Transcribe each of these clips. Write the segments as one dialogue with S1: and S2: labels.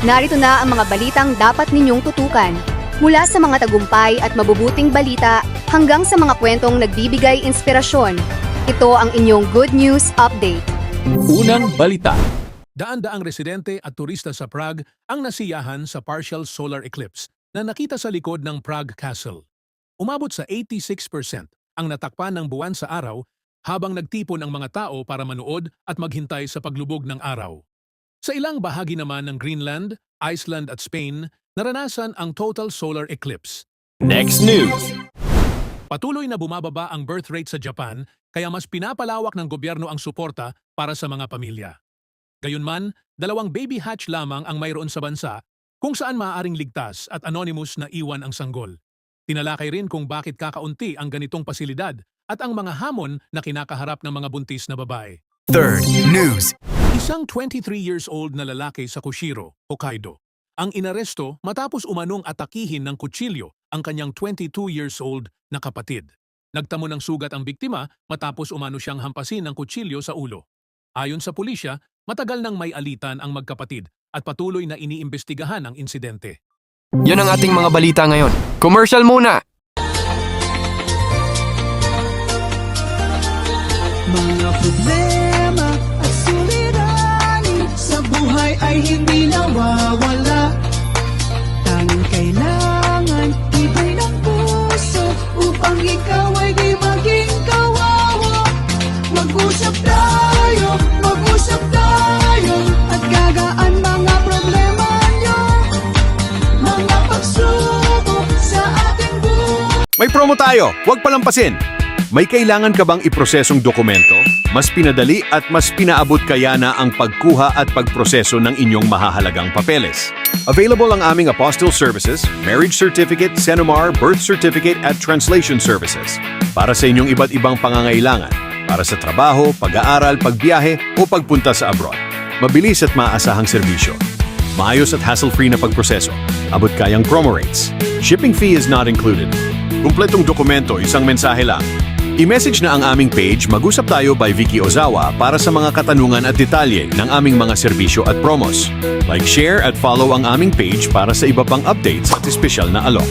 S1: Narito na ang mga balitang dapat ninyong tutukan. Mula sa mga tagumpay at mabubuting balita hanggang sa mga kwentong nagbibigay inspirasyon. Ito ang inyong Good News Update.
S2: Unang balita.
S3: Daan-daang residente at turista sa Prague ang nasiyahan sa partial solar eclipse na nakita sa likod ng Prague Castle. Umabot sa 86% ang natakpan ng buwan sa araw habang nagtipon ang mga tao para manood at maghintay sa paglubog ng araw. Sa ilang bahagi naman ng Greenland, Iceland at Spain, naranasan ang total solar eclipse.
S2: Next news.
S3: Patuloy na bumababa ang birth rate sa Japan kaya mas pinapalawak ng gobyerno ang suporta para sa mga pamilya. Gayunman, 2 baby hatch lamang ang mayroon sa bansa kung saan maaaring ligtas at anonymous na iwan ang sanggol. Tinalakay rin kung bakit kakaunti ang ganitong pasilidad at ang mga hamon na kinakaharap ng mga buntis na babae.
S2: Third news.
S3: Isang 23 years old na lalaki sa Kushiro, Hokkaido, ang inaresto matapos umanong atakihin ng kutsilyo ang kanyang 22 years old na kapatid. Nagtamo ng sugat ang biktima matapos umano siyang hampasin ng kutsilyo sa ulo. Ayon sa pulisya, matagal nang may alitan ang magkapatid at patuloy na iniimbestigahan ang insidente.
S4: Yan ang ating mga balita ngayon. Commercial muna!
S5: Mga problema at suliranin sa buhay ay hindi nawawala. Tanging kailangan ibay ng puso upang ikaw ay di maging kawawa. Mag-usap tayo at gagaan mga problema nyo. Mga pagsubok sa ating buhay.
S6: May promo tayo, huwag palampasin! May kailangan ka bang iprosesong dokumento? Mas pinadali at mas pinaabot kaya na ang pagkuha at pagproseso ng inyong mahahalagang papeles. Available ang aming apostille services, marriage certificate, Senomar, birth certificate at translation services. Para sa inyong iba't ibang pangangailangan, para sa trabaho, pag-aaral, pagbiyahe o pagpunta sa abroad. Mabilis at maasahang serbisyo. Maayos at hassle-free na pagproseso. Abot kayang promo rates. Shipping fee is not included. Kumpletong dokumento, isang mensahe lang. I-message na ang aming page Mag-usap Tayo by Vicky Ozawa para sa mga katanungan at detalye ng aming mga serbisyo at promos. Like, share at follow ang aming page para sa iba pang updates at espesyal na alok.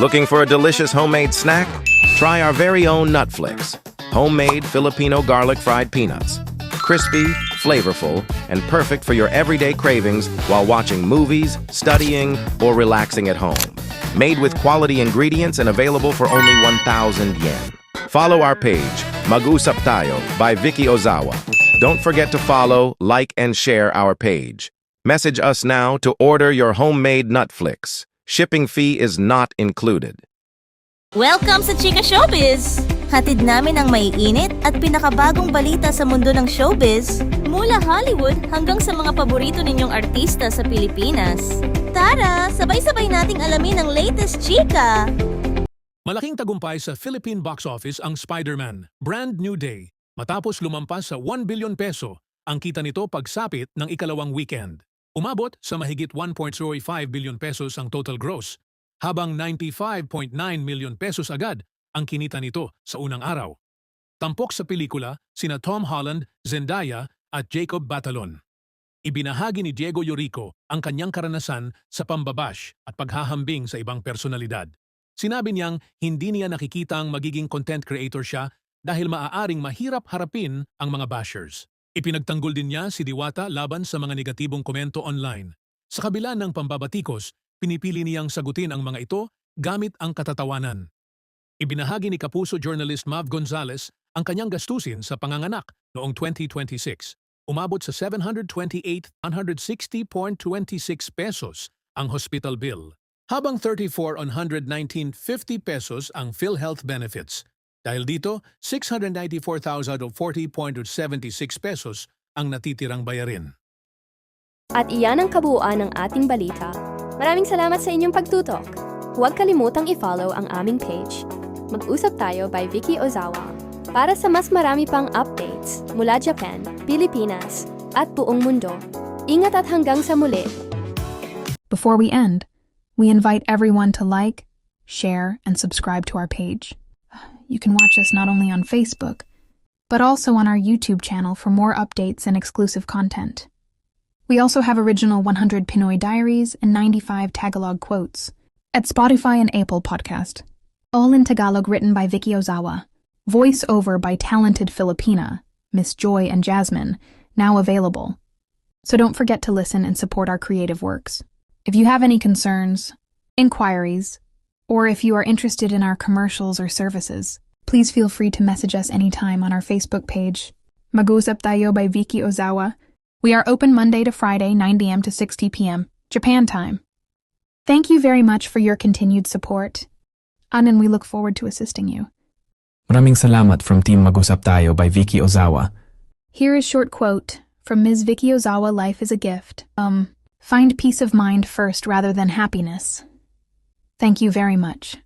S7: Looking for a delicious homemade snack? Try our very own Nutflix. Homemade Filipino garlic fried peanuts. Crispy, flavorful, and perfect for your everyday cravings while watching movies, studying, or relaxing at home. Made with quality ingredients and available for only 1,000 yen. Follow our page, Mag-usap Tayo by Vicky Ozawa. Don't forget to follow, like, and share our page. Message us now to order your homemade Nutflix. Shipping fee is not included.
S8: Welcome sa Chika Showbiz! Hatid namin ang maiinit at pinakabagong balita sa mundo ng showbiz, mula Hollywood hanggang sa mga paborito ninyong artista sa Pilipinas. Tara, sabay-sabay nating alamin ang latest chika!
S3: Malaking tagumpay sa Philippine box office ang Spider-Man, Brand New Day, matapos lumampas sa 1 billion peso ang kita nito pagsapit ng ikalawang weekend. Umabot sa mahigit 1.05 billion pesos ang total gross, habang 95.9 million pesos agad ang kinita nito sa unang araw. Tampok sa pelikula sina Tom Holland, Zendaya at Jacob Batalon. Ibinahagi ni Diego Llorico ang kanyang karanasan sa pambabash at paghahambing sa ibang personalidad. Sinabi niyang hindi niya nakikita ang magiging content creator siya dahil maaaring mahirap harapin ang mga bashers. Ipinagtanggol din niya si Diwata laban sa mga negatibong komento online. Sa kabila ng pambabatikos, pinipili niyang sagutin ang mga ito gamit ang katatawanan. Ibinahagi ni Kapuso journalist Mav Gonzalez ang kanyang gastusin sa panganganak noong 2026. Umabot sa 728,160.26 pesos ang hospital bill, habang 34,119.50 pesos ang PhilHealth benefits. Dahil dito, 694,040.76 pesos ang natitirang bayarin.
S9: At iyan ang kabuuan ng ating balita. Maraming salamat sa inyong pagtutok. Huwag kalimutang i-follow ang aming page, Mag-usap Tayo by Vicky Ozawa, para sa mas marami pang updates mula Japan, Pilipinas, at buong mundo. Ingat at hanggang sa muli!
S10: Before we end, we invite everyone to like, share, and subscribe to our page. You can watch us not only on Facebook, but also on our YouTube channel for more updates and exclusive content. We also have original 100 Pinoy diaries and 95 Tagalog quotes at Spotify and Apple Podcast. All in Tagalog, written by Vicky Ozawa. Voice over by talented Filipina, Miss Joy and Jasmine, now available. So don't forget to listen and support our creative works. If you have any concerns, inquiries, or if you are interested in our commercials or services, please feel free to message us anytime on our Facebook page, Mag-usap Tayo by Vicky Ozawa. We are open Monday to Friday, 9 a.m. to 6 p.m., Japan time. Thank you very much for your continued support, and we look forward to assisting you.
S11: Maraming salamat from Team Mag-usap Tayo by Vicky Ozawa.
S10: Here is short quote from Ms. Vicky Ozawa, Life is a gift. Find peace of mind first rather than happiness. Thank you very much.